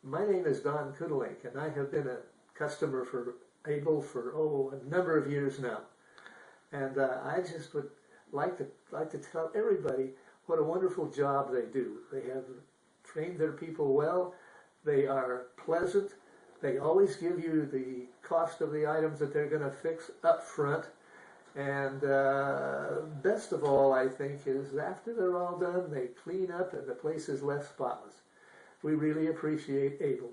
My name is Don Kudalink, and I have been a customer for Able for a number of years now. And I just would like to tell everybody what a wonderful job they do. They have trained their people well. They are pleasant. They always give you the cost of the items that they're going to fix up front. And best of all, I think, is after they're all done, they clean up and the place is left spotless. We really appreciate Able.